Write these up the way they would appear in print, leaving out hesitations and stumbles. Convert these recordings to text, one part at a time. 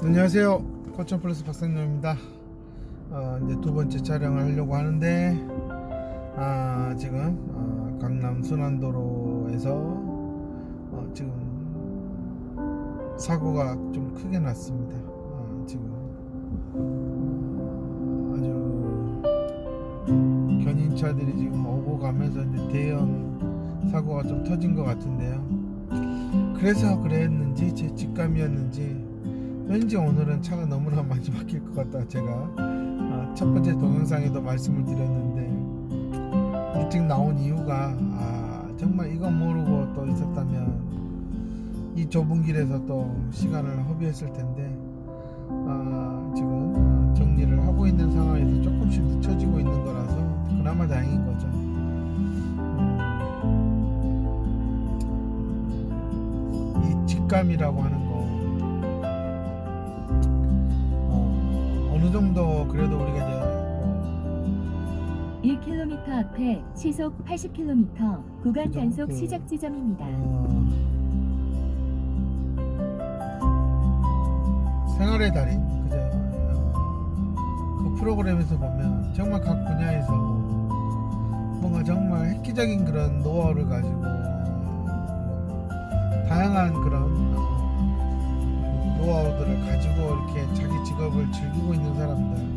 안녕하세요. 코천플러스 박상용입니다. 이제 두 번째 촬영을 하려고 하는데 지금 강남 순환도로에서 지금 사고가 좀 크게 났습니다. 지금 아주 견인차들이 지금 오고 가면서 이제 대형 사고가 좀 터진 것 같은데요. 그래서 그랬는지 제 직감이었는지 왠지 오늘은 차가 너무나 많이 막힐 것 같다. 제가 첫 번째 동영상에도 말씀을 드렸는데 일찍 나온 이유가 정말 이거 모르고 또 있었다면 이 좁은 길에서 또 시간을 허비했을 텐데 지금 정리를 하고 있는 상황에서 조금씩 늦춰지고 있는 거라서 그나마 다행인 거죠. 이 직감이라고 하는 거 어느 정도 그래도 우리가 이제 1km 앞에 시속 80km 구간 단속 시작 지점입니다. 생활의 달인 그죠? 그 프로그램에서 보면 정말 각 분야에서 뭔가 정말 획기적인 그런 노하우를 가지고 다양한 그런 노하우들을 가지고 이렇게 자기 직업을 즐기고 있는 사람들,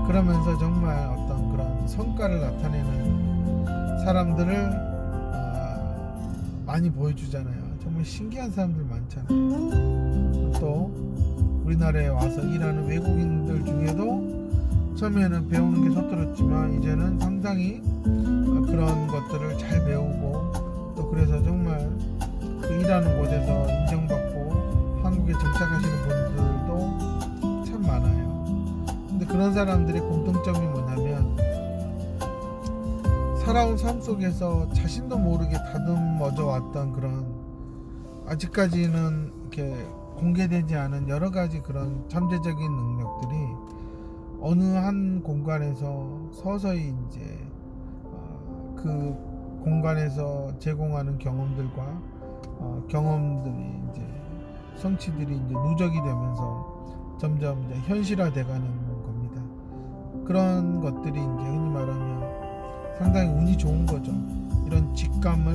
그러면서 정말 어떤 그런 성과를 나타내는 사람들을 많이 보여주잖아요. 정말 신기한 사람들 많잖아요. 또 우리나라에 와서 일하는 외국인들 중에도 처음에는 배우는 게 서툴었지만 이제는 상당히 그런 것들을 잘 배우고 또 그래서 정말 그 일하는 곳에서 인정받고 한국에 정착하시는 분들도 참 많아요. 근데 그런 사람들의 공통점이 뭐냐면 살아온 삶 속에서 자신도 모르게 다듬어져 왔던 그런 아직까지는 이렇게 공개되지 않은 여러 가지 그런 잠재적인 능력들이 어느 한 공간에서 서서히 이제 그 공간에서 제공하는 경험들과 경험들이 이제 성취들이 이제 누적이 되면서 점점 이제 현실화돼가는 겁니다. 그런 것들이 이제 흔히 말하면 상당히 운이 좋은 거죠. 이런 직감을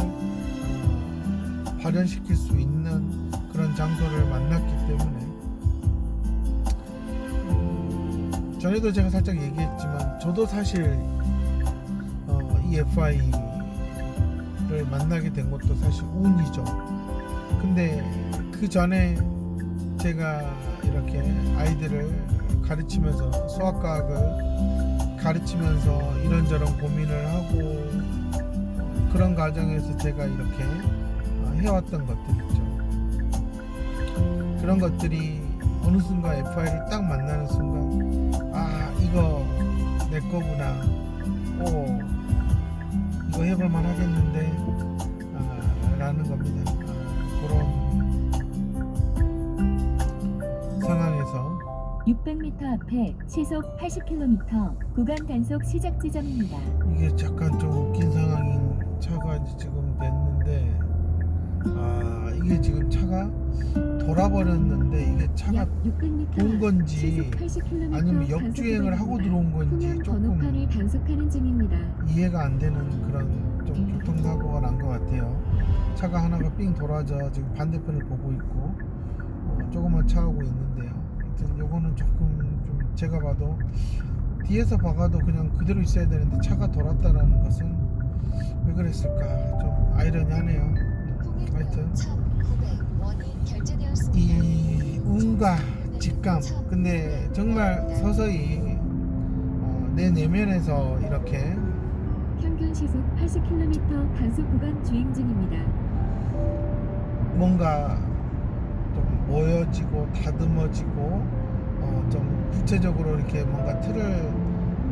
발현시킬 수 있는 그런 장소를 만났기 때문에 전에도 제가 살짝 얘기했지만 저도 사실 이 FI를 만나게 된 것도 사실 운이죠. 근데 그 전에 제가 이렇게 아이들을 가르치면서 수학과학을 가르치면서 이런저런 고민을 하고 그런 과정에서 제가 이렇게 해왔던 것들 있죠. 그런 것들이 어느 순간 FI를 딱 만나는 순간 이거 내 거구나, 이거 해볼만 하겠는데 라는 겁니다. 그런 상황에서 600m 앞에 시속 80km 구간 단속 시작 지점입니다. 이게 잠깐 좀 웃긴 상황인 차가 이제 지금 됐는데 이게 지금 차가 돌아버렸는데 이게 차가 본 건지 아니면 역주행을 하고 들어온 건지 조금 단속하는 중입니다. 이해가 안 되는 그런 좀 교통사고가 난 것 같아요. 차가 하나가 삥 돌아져 지금 반대편을 보고 있고 조그만 차하고 있는데요. 하여튼 요거는 조금 좀 제가 봐도 뒤에서 봐가도 그냥 그대로 있어야 되는데 차가 돌았다라는 것은 왜 그랬을까 좀 아이러니하네요. 하여튼 이 운과 직감, 근데 정말 서서히 내 내면에서 이렇게 평균 시속 80km 단속 구간 주행 중입니다. 뭔가 좀 모여지고 다듬어지고 좀 구체적으로 이렇게 뭔가 틀을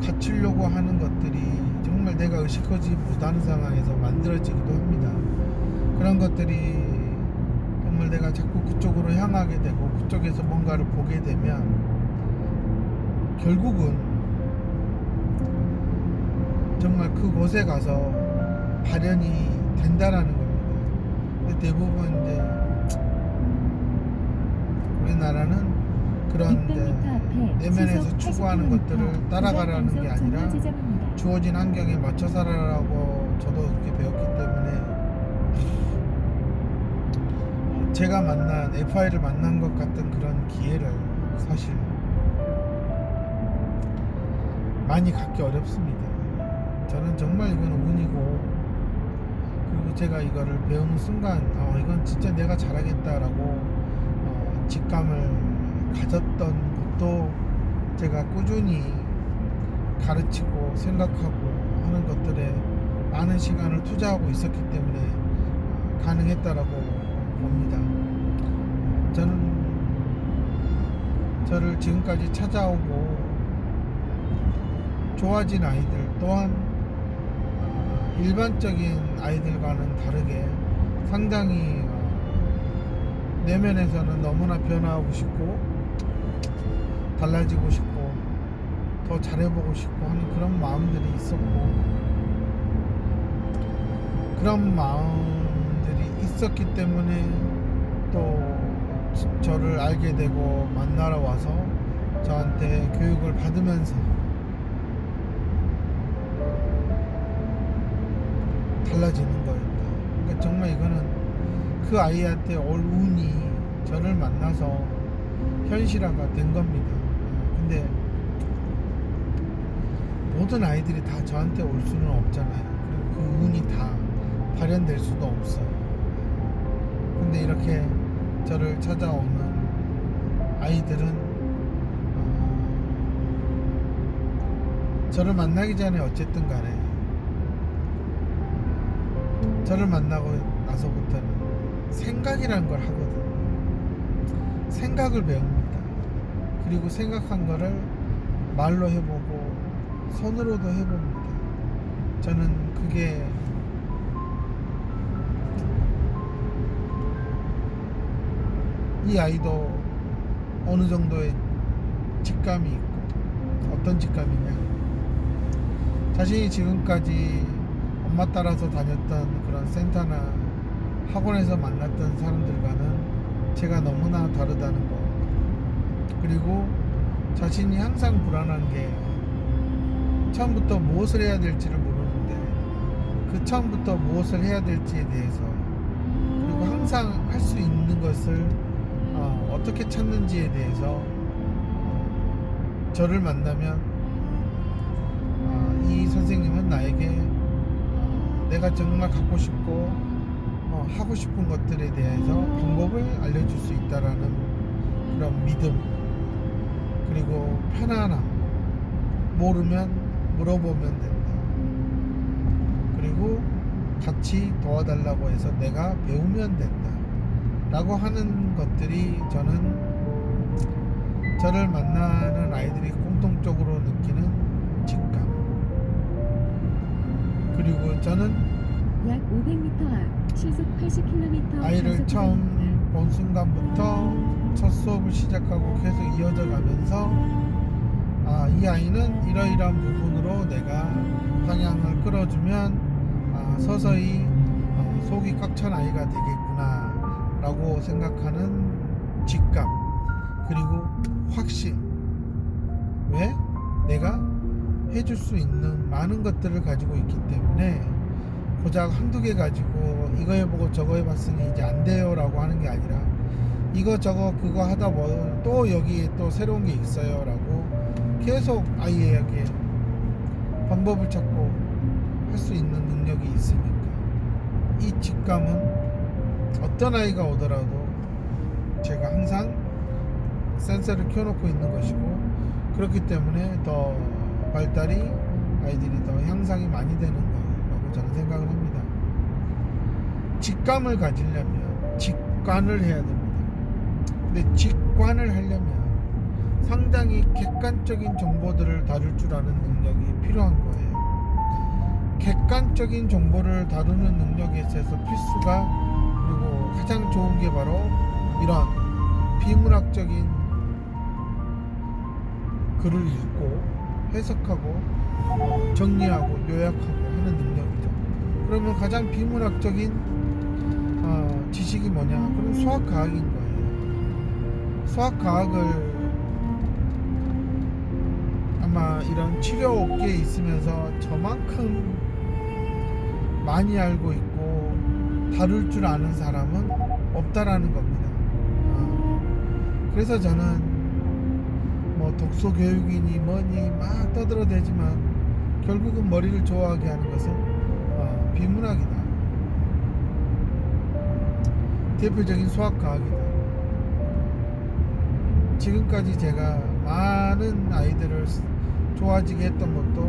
갖추려고 하는 것들이 정말 내가 의식하지 못하는 상황에서 만들어지기도 합니다. 그런 것들이 정말 내가 자꾸 그쪽으로 향하게 되고 그쪽에서 뭔가를 보게 되면 결국은 정말 그곳에 가서 발현이 된다라는 겁니다. 근데 대부분 이제 우리나라는 그런데 600m 앞에 내면에서 시속 추구하는 80km 것들을 따라가라는 게 구간 단속 아니라 종료 지점입니다. 주어진 환경에 맞춰 살아라고 저도 그렇게 배웠기 때문에 제가 만난 FI를 만난 것 같은 그런 기회를 사실 많이 갖기 어렵습니다. 저는 정말 이건 운이고, 그리고 제가 이거를 배우는 순간 이건 진짜 내가 잘하겠다라고 직감을 가졌던 것도 제가 꾸준히 가르치고 생각하고 하는 것들에 많은 시간을 투자하고 있었기 때문에 가능했다라고 봅니다. 저는 저를 지금까지 찾아오고 좋아진 아이들 또한 일반적인 아이들과는 다르게 상당히 내면에서는 너무나 변화하고 싶고 달라지고 싶고 더 잘해보고 싶고 하는 그런 마음들이 있었고, 그런 마음들이 있었기 때문에 또 저를 알게 되고 만나러 와서 저한테 교육을 받으면서 달라지는 거였다. 그러니까 정말 이거는 그 아이한테 올 운이 저를 만나서 현실화가 된 겁니다. 근데 모든 아이들이 다 저한테 올 수는 없잖아요. 그리고 그 운이 다 발현될 수도 없어요. 근데 이렇게 저를 찾아오는 아이들은 저를 만나기 전에 어쨌든 간에 저를 만나고 나서부터는 생각이라는 걸 하거든요. 생각을 배웁니다. 그리고 생각한 거를 말로 해보고 손으로도 해봅니다. 저는 그게 이 아이도 어느 정도의 직감이 있고, 어떤 직감이냐, 자신이 지금까지 엄마 따라서 다녔던 그런 센터나 학원에서 만났던 사람들과는 제가 너무나 다르다는 거, 그리고 자신이 항상 불안한 게 처음부터 무엇을 해야 될지를 모르는데 그 처음부터 무엇을 해야 될지에 대해서, 그리고 항상 할 수 있는 것을 어떻게 찾는지에 대해서 저를 만나면 이 선생님은 나에게 내가 정말 갖고 싶고 하고 싶은 것들에 대해서 방법을 알려줄 수 있다라는 그런 믿음, 그리고 편안함, 모르면 물어보면 된다, 그리고 같이 도와달라고 해서 내가 배우면 된다 라고 하는 것들이 저는 저를 만나는 아이들이 공통적으로 느끼는 직감, 그리고 저는 약 500m 앞 시속 80km 아이를 처음 본 순간부터 첫 수업을 시작하고 계속 이어져 가면서 이 아이는 이러이러한 부분으로 내가 방향을 끌어주면 서서히 속이 꽉 찬 아이가 되겠구나 라고 생각하는 직감, 그리고 확신. 왜? 내가 해줄 수 있는 많은 것들을 가지고 있기 때문에 고작 한두 개 가지고 이거 해보고 저거 해봤으니 이제 안 돼요 라고 하는 게 아니라, 이거 저거 그거 하다 보면 또 여기에 또 새로운 게 있어요 라고 계속 아이에게 방법을 찾고 할 수 있는 능력이 있으니까 이 직감은 어떤 아이가 오더라도 제가 항상 센서를 켜놓고 있는 것이고, 그렇기 때문에 더 발달이, 아이들이 더 향상이 많이 되는 거라고 저는 생각을 합니다. 직감을 가지려면 직관을 해야 됩니다. 근데 직관을 하려면 상당히 객관적인 정보들을 다룰 줄 아는 능력이 필요한 거예요. 객관적인 정보를 다루는 능력에 있어서 필수가, 그리고 가장 좋은 게 바로 이런 비문학적인 글을 읽고 해석하고 정리하고 요약하고 하는 능력이죠. 그러면 가장 비문학적인 지식이 뭐냐? 그럼 수학과학인 거예요. 수학과학을 아마 이런 치료 업계에 있으면서 저만큼 많이 알고 있고 다룰 줄 아는 사람은 없다라는 겁니다. 그래서 저는 뭐 독서 교육이니 뭐니 막 떠들어대지만 결국은 머리를 좋아하게 하는 것은 비문학이다. 대표적인 수학과학이다. 지금까지 제가 많은 아이들을 좋아지게 했던 것도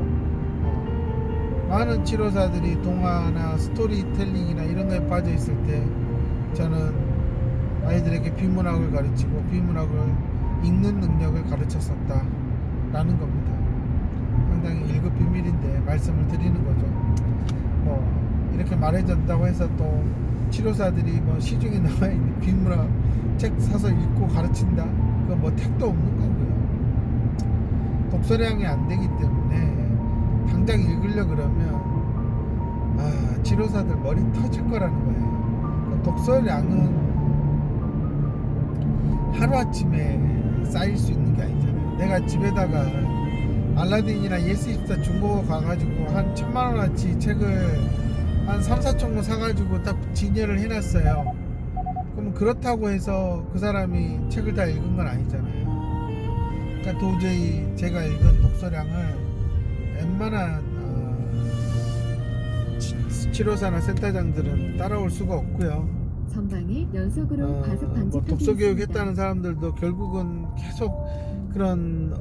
많은 치료사들이 동화나 스토리텔링이나 이런 거에 빠져 있을 때 저는 아이들에게 비문학을 가르치고 비문학을 읽는 능력을 가르쳤었다 라는 겁니다. 상당히 1급 비밀인데 말씀을 드리는 거죠. 뭐 이렇게 말해준다고 해서 또 치료사들이 뭐 시중에 나와있는 비문학 책 사서 읽고 가르친다? 그건 뭐 택도 없는 거고요. 독서량이 안 되기 때문에 당장 읽으려 그러면 치료사들 머리 터질 거라는 거예요. 독서량은 하루아침에 쌓일 수 있는 게 아니잖아요. 내가 집에다가 알라딘이나 예스24 중고가 가가지고 한 1000만원어치 책을 한 3-4총로 사가지고 딱 진열을 해놨어요. 그럼 그렇다고 해서 그 사람이 책을 다 읽은 건 아니잖아요. 그러니까 도저히 제가 읽은 독서량을 웬만한 치료사나 센터장들은 따라올 수가 없고요. 전방에 연속으로 과속 방지 독서 표기 교육 있습니다. 했다는 사람들도 결국은 계속 그런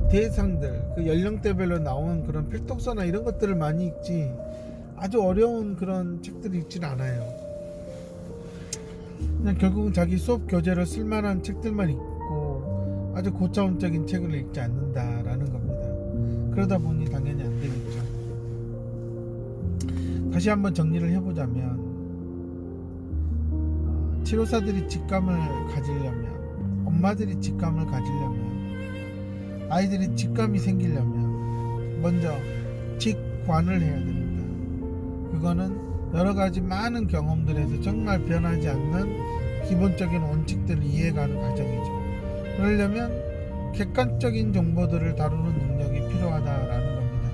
대상들, 그 연령대별로 나온 그런 필독서나 이런 것들을 많이 읽지 아주 어려운 그런 책들을 읽지는 않아요. 그냥 결국은 자기 수업 교재로 쓸만한 책들만 읽고 아주 고차원적인 책을 읽지 않는다라는 겁니다. 그러다 보니 당연히 안 되겠죠. 다시 한번 정리를 해보자면 치료사들이 직감을 가지려면, 엄마들이 직감을 가지려면, 아이들이 직감이 생기려면 먼저 직관을 해야 됩니다. 그거는 여러 가지 많은 경험들에서 정말 변하지 않는 기본적인 원칙들을 이해가는 과정이죠. 그러려면 객관적인 정보들을 다루는 능력이 필요하다라는 겁니다.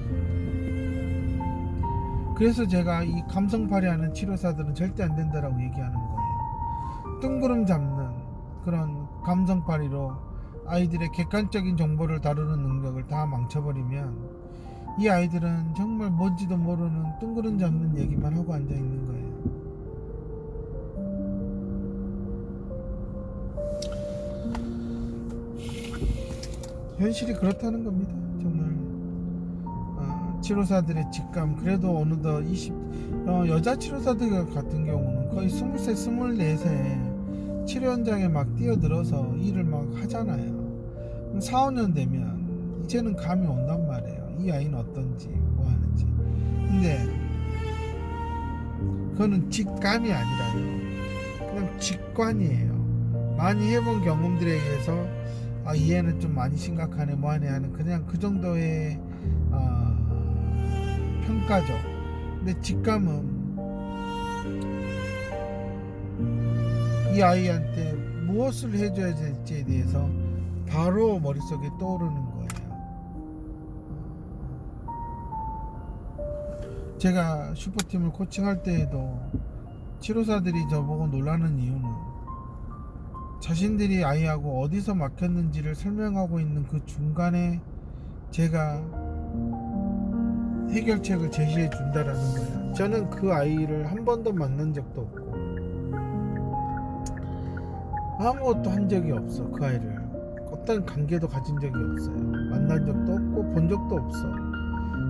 그래서 제가 이 감성 발휘하는 치료사들은 절대 안 된다라고 얘기하는 거예요. 뜬구름 잡는 그런 감성 발휘로 아이들의 객관적인 정보를 다루는 능력을 다 망쳐버리면 이 아이들은 정말 뭔지도 모르는 뜬구름 잡는 얘기만 하고 앉아 있는 거예요. 현실이 그렇다는 겁니다. 정말 치료사들의 직감, 그래도 어느덧 여자 치료사들 같은 경우는 거의 20세, 24세 치료 현장에 막 뛰어들어서 일을 막 하잖아요. 그럼 4, 5년 되면 이제는 감이 온단 말이에요. 이 아이는 어떤지 뭐 하는지. 근데 그거는 직감이 아니라요, 그냥 직관이에요. 많이 해본 경험들에 의해서 이 애는 좀 많이 심각하네 뭐하네 하는 그냥 그 정도의 평가죠. 근데 직감은 이 아이한테 무엇을 해줘야 될지에 대해서 바로 머릿속에 떠오르는 거예요. 제가 슈퍼팀을 코칭할 때에도 치료사들이 저보고 놀라는 이유는 자신들이 아이하고 어디서 막혔는지를 설명하고 있는 그 중간에 제가 해결책을 제시해 준다라는 거예요. 저는 그 아이를 한 번도 만난 적도 없고 아무것도 한 적이 없어. 그 아이를 어떤 관계도 가진 적이 없어요. 만난 적도 없고 본 적도 없어.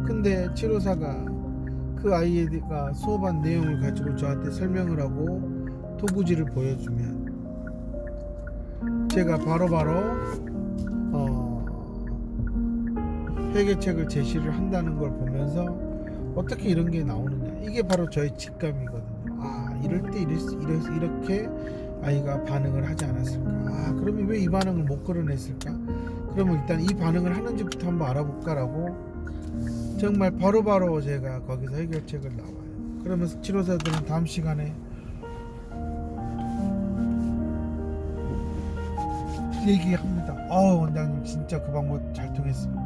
근데 치료사가 그 아이가 수업한 내용을 가지고 저한테 설명을 하고 도구지를 보여주면 제가 바로바로 해결책을 제시를 한다는 걸 보면서 어떻게 이런 게 나오느냐, 이게 바로 저의 직감이거든요. 이럴 때 이렇게 아이가 반응을 하지 않았을까, 그러면 왜 이 반응을 못 끌어냈을까, 그러면 일단 이 반응을 하는지부터 한번 알아볼까라고 정말 바로바로 제가 거기서 해결책을 나와요. 그러면서 치료사들은 다음 시간에 얘기합니다. 원장님 진짜 그 방법 잘 통했습니다.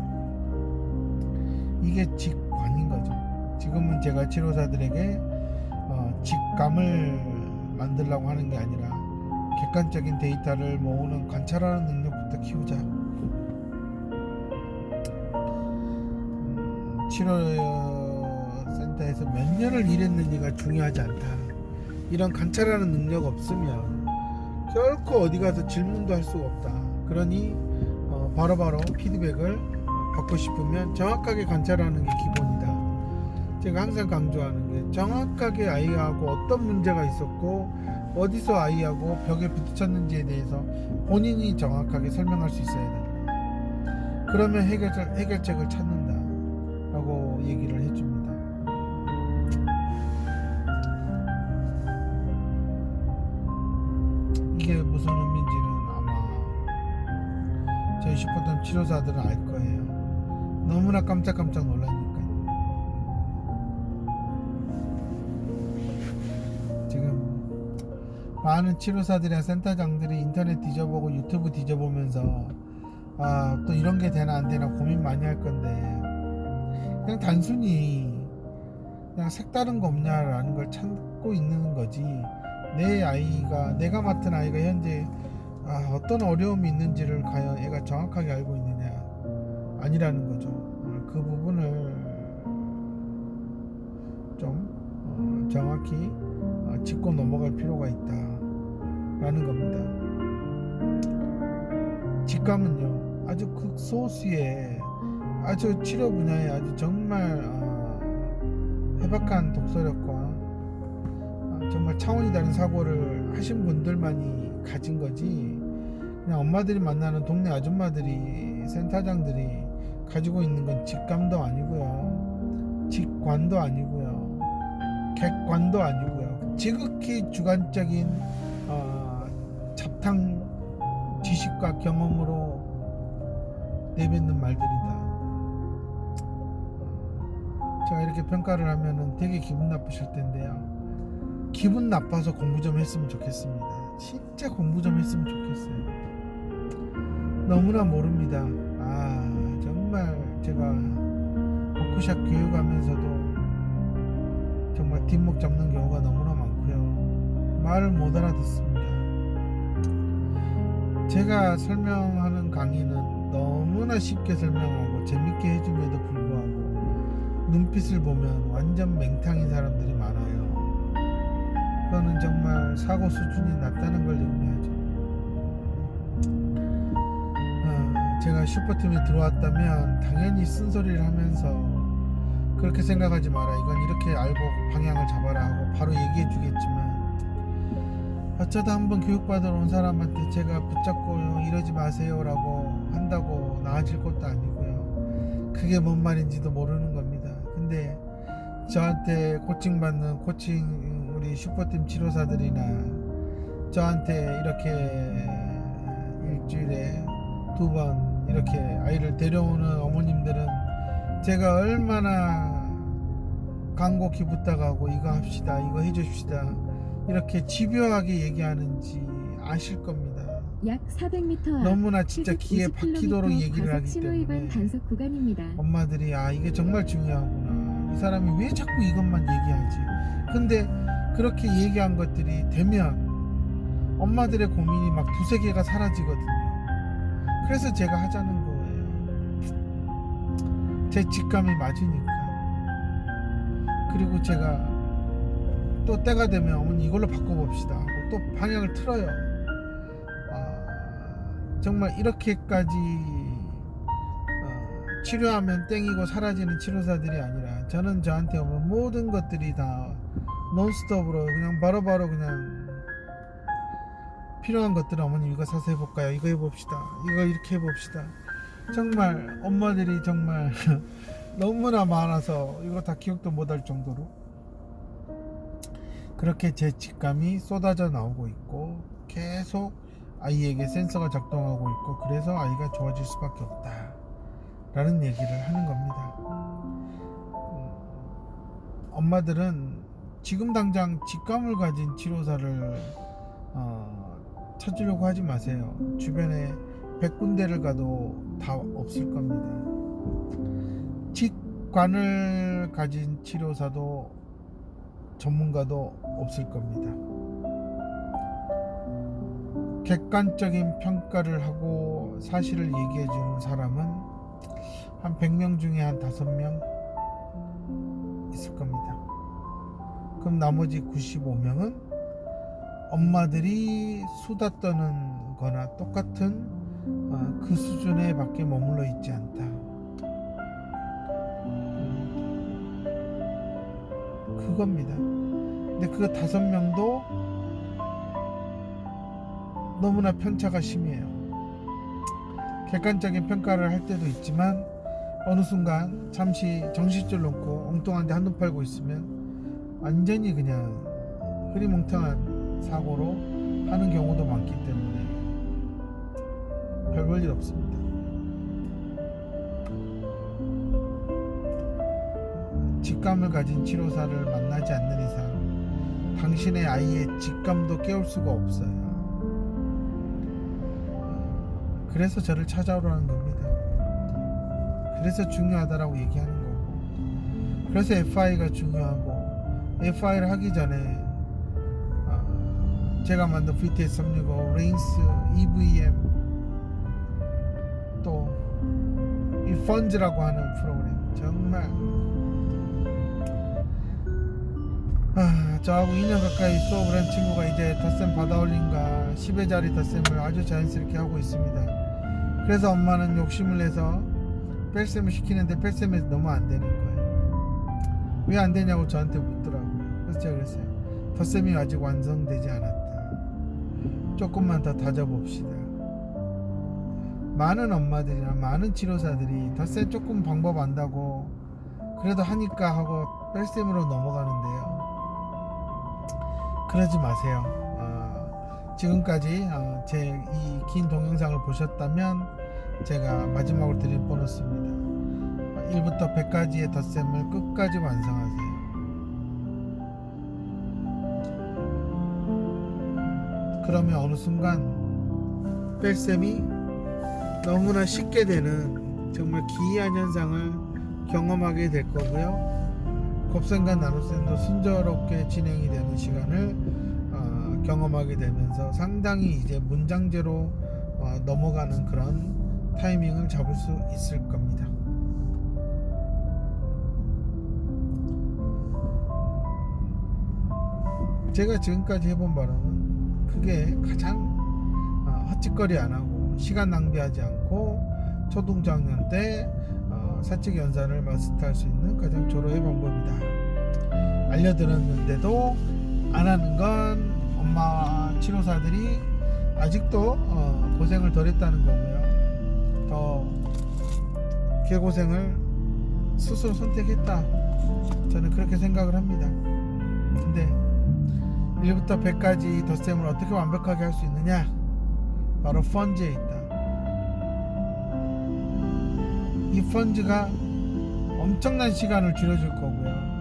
이게 직관인 거죠. 지금은 제가 치료사들에게 직감을 만들려고 하는 게 아니라 객관적인 데이터를 모으는 관찰하는 능력부터 키우자. 치료센터에서 몇 년을 일했는지가 중요하지 않다. 이런 관찰하는 능력 없으면 결코 어디 가서 질문도 할 수가 없다. 그러니 바로바로 피드백을 받고 싶으면 정확하게 관찰하는 게 기본이다. 제가 항상 강조하는 게 정확하게 아이하고 어떤 문제가 있었고 어디서 아이하고 벽에 부딪혔는지에 대해서 본인이 정확하게 설명할 수 있어야 된다. 그러면 해결책을 찾는다 라고 얘기를 해줍니다. 이게 무슨 의미인지는 아마 저희 슈퍼덤 치료사들은 알 거예요. 너무나 깜짝깜짝 놀라니까. 지금 많은 치료사들이나 센터장들이 인터넷 뒤져보고 유튜브 뒤져보면서 또 이런 게 되나 안 되나 고민 많이 할 건데, 그냥 단순히 그냥 색다른 거 없냐라는 걸 찾고 있는 거지, 내가 맡은 아이가 현재 어떤 어려움이 있는지를 과연 애가 정확하게 알고 있느냐, 아니라는 거죠. 그 부분을 좀 정확히 짚고 넘어갈 필요가 있다라는 겁니다. 직감은요, 아주 극소수의 아주 치료 분야에 아주 정말 해박한 독서력과 정말 차원이 다른 사고를 하신 분들만이 가진 거지, 그냥 엄마들이 만나는 동네 아줌마들이, 센터장들이 가지고 있는 건 직감도 아니고요, 직관도 아니고요, 객관도 아니고요, 지극히 주관적인 잡탕 지식과 경험으로 내뱉는 말들이다. 제가 이렇게 평가를 하면은 되게 기분 나쁘실 텐데요, 기분 나빠서 공부 좀 했으면 좋겠습니다. 진짜 공부 좀 했으면 좋겠어요. 너무나 모릅니다. 정말 제가 워크샵 교육하면서도 정말 뒷목 잡는 경우가 너무나 많고요, 말을 못 알아듣습니다. 제가 설명하는 강의는 너무나 쉽게 설명하고 재밌게 해줌에도 불구하고 눈빛을 보면 완전 맹탕인 사람들이 많아요. 그거는 정말 사고 수준이 낮다는 걸 의미하죠. 제가 슈퍼팀에 들어왔다면 당연히 쓴소리를 하면서 그렇게 생각하지 마라, 이건 이렇게 알고 방향을 잡아라 하고 바로 얘기해 주겠지만, 어쩌다 한번 교육받으러 온 사람한테 제가 붙잡고 이러지 마세요 라고 한다고 나아질 것도 아니고요, 그게 뭔 말인지도 모르는 겁니다. 근데 저한테 코칭받는 우리 슈퍼팀 치료사들이나 저한테 이렇게 일주일에 2번 이렇게 아이를 데려오는 어머님들은 제가 얼마나 간곡히 부탁하고 이거 합시다, 이거 해줍시다 이렇게 집요하게 얘기하는지 아실 겁니다. 약 400m 너무나 진짜 귀에 박히도록 얘기를 하기 때문에 단속 구간입니다. 엄마들이 이게 정말 중요하구나, 이 사람이 왜 자꾸 이것만 얘기하지. 근데 그렇게 얘기한 것들이 되면 엄마들의 고민이 막 두세 개가 사라지거든요. 그래서 제가 하자는 거예요. 제 직감이 맞으니까. 그리고 제가 또 때가 되면 어머니 이걸로 바꿔봅시다 하고 또 방향을 틀어요. 정말 이렇게까지 치료하면 땡이고 사라지는 치료사들이 아니라, 저는 저한테 오면 모든 것들이 다 논스톱으로 그냥 바로바로 그냥 필요한 것들은 어머님 이거 사서 해볼까요, 이거 해봅시다, 이거 이렇게 해봅시다. 정말 엄마들이 정말 너무나 많아서 이거 다 기억도 못할 정도로 그렇게 제 직감이 쏟아져 나오고 있고, 계속 아이에게 센서가 작동하고 있고, 그래서 아이가 좋아질 수밖에 없다 라는 얘기를 하는 겁니다. 엄마들은 지금 당장 직감을 가진 치료사를 찾으려고 하지 마세요. 주변에 100군데를 가도 다 없을 겁니다. 직관을 가진 치료사도 전문가도 없을 겁니다. 객관적인 평가를 하고 사실을 얘기해 주는 사람은 한 100명 중에 한 5명 있을 겁니다. 그럼 나머지 95명은 엄마들이 수다 떠는 거나 똑같은 그 수준에 밖에 머물러 있지 않다. 그겁니다. 근데 그 5명도 너무나 편차가 심해요. 객관적인 평가를 할 때도 있지만 어느 순간 잠시 정신줄 놓고 엉뚱한 데 한눈 팔고 있으면 완전히 그냥 흐리멍텅한 사고로 하는 경우도 많기 때문에 별 볼 일 없습니다. 직감을 가진 치료사를 만나지 않는 이상 당신의 아이의 직감도 깨울 수가 없어요. 그래서 저를 찾아오라는 겁니다. 그래서 중요하다라고 얘기하는 거고, 그래서 FI가 중요하고, FI를 하기 전에 제가 만든 VTS 365, 레인스, EVM, 또 이 펀즈라고 하는 프로그램 정말 저하고 2년 가까이 수업을 한 친구가 이제 덧셈 받아올린가 10회짜리 덧셈을 아주 자연스럽게 하고 있습니다. 그래서 엄마는 욕심을 내서 뺄셈을 시키는데 뺄셈이 너무 안 되는 거예요. 왜 안 되냐고 저한테 묻더라고요. 그래서 제가 그랬어요. 덧셈이 아직 완성되지 않았다. 조금만 더 다져봅시다. 많은 엄마들이나 많은 치료사들이 덧셈 조금 방법 안다고 그래도 하니까 하고 뺄셈으로 넘어가는데요. 그러지 마세요. 지금까지 제 이 긴 동영상을 보셨다면 제가 마지막으로 드릴 보너스입니다. 1부터 100까지의 덧셈을 끝까지 완성하세요. 그러면 어느 순간 뺄셈이 너무나 쉽게 되는 정말 기이한 현상을 경험하게 될 거고요. 곱셈과 나눗셈도 순조롭게 진행이 되는 시간을 경험하게 되면서 상당히 이제 문장제로 넘어가는 그런 타이밍을 잡을 수 있을 겁니다. 제가 지금까지 해본 바로는 그게 가장 헛짓거리 안 하고 시간 낭비하지 않고 초등학년 때 사칙 연산을 마스터할 수 있는 가장 조로의 방법이다. 알려드렸는데도 안 하는 건 엄마 치료사들이 아직도 고생을 덜 했다는 거고요. 더 개고생을 스스로 선택했다. 저는 그렇게 생각을 합니다. 근데 1부터 100까지 덧셈을 어떻게 완벽하게 할 수 있느냐? 바로 펀즈에 있다. 이 펀즈가 엄청난 시간을 줄여줄 거고요.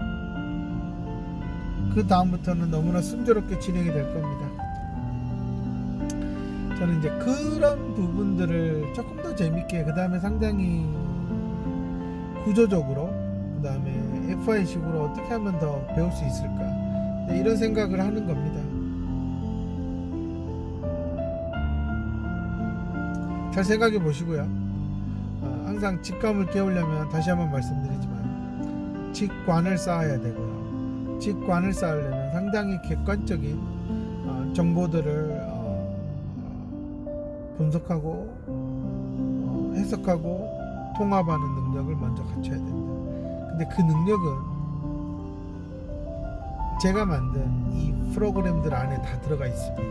그 다음부터는 너무나 순조롭게 진행이 될 겁니다. 저는 이제 그런 부분들을 조금 더 재밌게, 그 다음에 상당히 구조적으로, 그 다음에 FI식으로 어떻게 하면 더 배울 수 있을까, 이런 생각을 하는 겁니다. 잘 생각해 보시고요. 항상 직감을 깨우려면 다시 한번 말씀드리지만 직관을 쌓아야 되고요. 직관을 쌓으려면 상당히 객관적인 정보들을 분석하고 해석하고 통합하는 능력을 먼저 갖춰야 됩니다. 근데 그 능력은 제가 만든 이 프로그램들 안에 다 들어가 있습니다.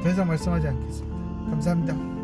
더 이상 말씀하지 않겠습니다. 감사합니다.